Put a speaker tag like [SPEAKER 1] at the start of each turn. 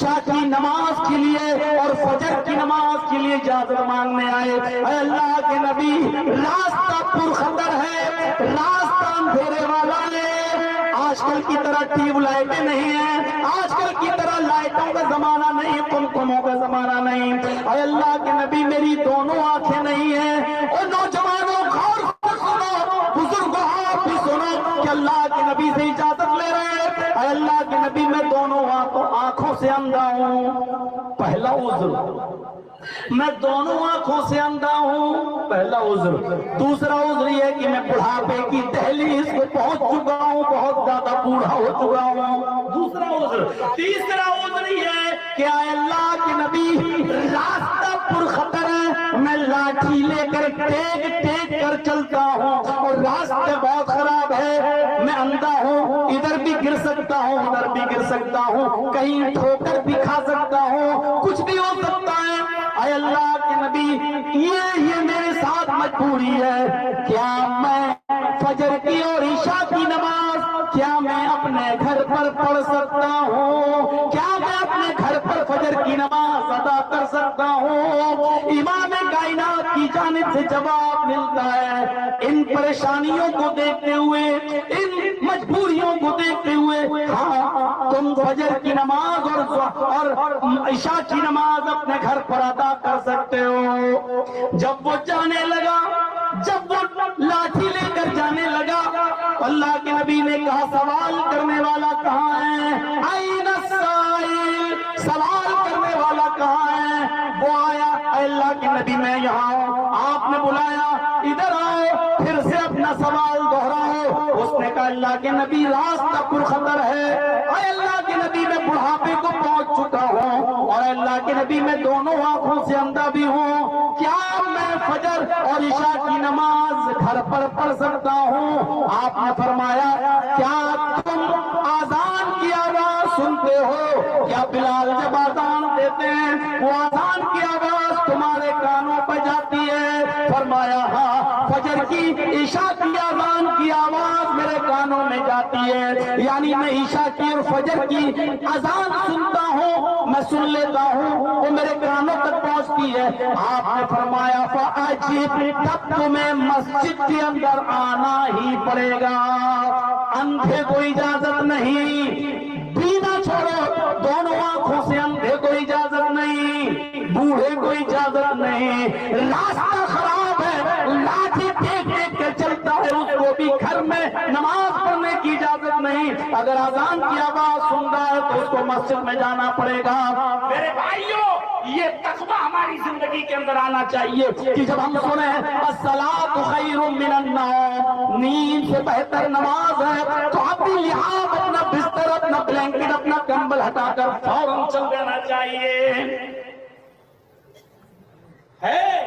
[SPEAKER 1] عشاء کی نماز کے لیے اور فجر کی نماز کے لیے اجازت مانگنے آئے۔ اے اللہ کے نبی، راستہ پر خطر ہے، راستہ اندھیرے والا ہے، آج کل کی طرح ٹیوب لائٹیں نہیں ہیں، آج کل کی طرح لائٹوں کا زمانہ نہیں، قمقموں کا زمانہ نہیں۔ اے اللہ کے نبی، میری دونوں آنکھیں نہیں ہیں، اور نوجوانوں غور سے سنو، بزرگوں آپ بھی سنو کہ اللہ کے نبی سے اجازت لے رہے ہیں۔ اے اللہ کے نبی، میں دونوں آنکھوں سے اندھا ہوں، پہلا عذر، میں دونوں آنکھوں سے اندھا ہوں، پہلا عذر۔ دوسرا عذر یہ کہ میں بڑھاپے کی دہلیز کو پہنچ چکا ہوں، بہت زیادہ بوڑھا ہو چکا ہوں، دوسرا عذر۔ تیسرا عذر یہ کہ اے اللہ کے نبی، راستہ پر خطر ہے، میں لاٹھی لے کر ٹیک ٹیک کر چلتا ہوں اور راستے بہت خراب ہے، میں اندھا ہوں، ادھر بھی گر سکتا ہوں، ادھر بھی گر سکتا ہوں، کہیں ٹھوکر بھی کھا سکتا ہوں، کچھ بھی ہو سکتا ہے۔ اے اللہ کے نبی، یہ میرے ساتھ مجبوری ہے، کیا میں فجر کی اور عشاء کی نماز کیا میں اپنے گھر پر پڑھ سکتا ہوں؟ کیا میں اپنے گھر پر فجر کی نماز ادا کر سکتا ہوں؟ امام کائنات کی جانب سے جواب ملتا ہے، ان پریشانیوں کو دیکھتے ہوئے، ان مجبوریوں کو دیکھتے ہوئے، ہاں تم فجر کی نماز اور عشاء کی نماز اپنے گھر پر ادا کر سکتے ہو۔ جب وہ جانے لگا، جب وہ لاٹھی لے کر جانے لگا، اللہ کے نبی نے کہا، سوال کرنے والا کہاں ہے؟ این السائل، سوال کرنے والا کہاں ہے؟ وہ آیا، اے اللہ کے نبی میں یہاں ہوں، آپ نے بلایا، ادھر آؤ، پھر سے اپنا سوال دہراؤ۔ اس نے کہا، اللہ کے نبی راستہ پر خطر ہے، اے اللہ کے نبی میں بڑھاپے کو پہنچ چکا ہوں، اور اللہ کے نبی میں دونوں آنکھوں سے اندھا بھی ہوں، کیا میں فجر اور عشاء کی نماز گھر پر پڑھ سکتا ہوں؟ آپ نے فرمایا، کیا تم آذان کی آواز سنتے ہو؟ کیا بلال جب آذان دیتے ہیں وہ آذان کی آواز تمہارے کانوں پہ جاتی ہے؟ فرمایا، ہاں، فجر کی عشاء کی آذان کی آواز میرے کانوں میں جاتی ہے، یعنی میں عشاء کی اور فجر کی اذان سنتا ہوں، میں سن لیتا ہوں، وہ میرے کانوں تک پہنچتی ہے۔ آپ نے فرمایا، فَأَجِبْ، تب تمہیں مسجد کے اندر آنا ہی پڑے گا، اندھے کو اجازت نہیں، بینا چھوڑو، دونوں آنکھوں سے اندھے کو اجازت نہیں، بوڑھے کو اجازت نہیں، راستہ خراب ہے، لاٹھی ٹیک ٹیک کے چلتا ہے، اس کو بھی گھر میں نماز پڑھنے کی اجازت نہیں، اگر اذان کی آواز سن رہا ہے تو اس کو مسجد میں جانا پڑے گا۔ میرے بھائیوں، یہ تقویٰ ہماری زندگی کے اندر آنا چاہیے کہ جب ہم سنیں الصلاۃ خیر من النوم، نیند سے بہتر نماز ہے، تو اپنی لحاظ، اپنا بستر، اپنا بلینکٹ، اپنا کمبل ہٹا کر فوراً چل دینا چاہیے۔ ہے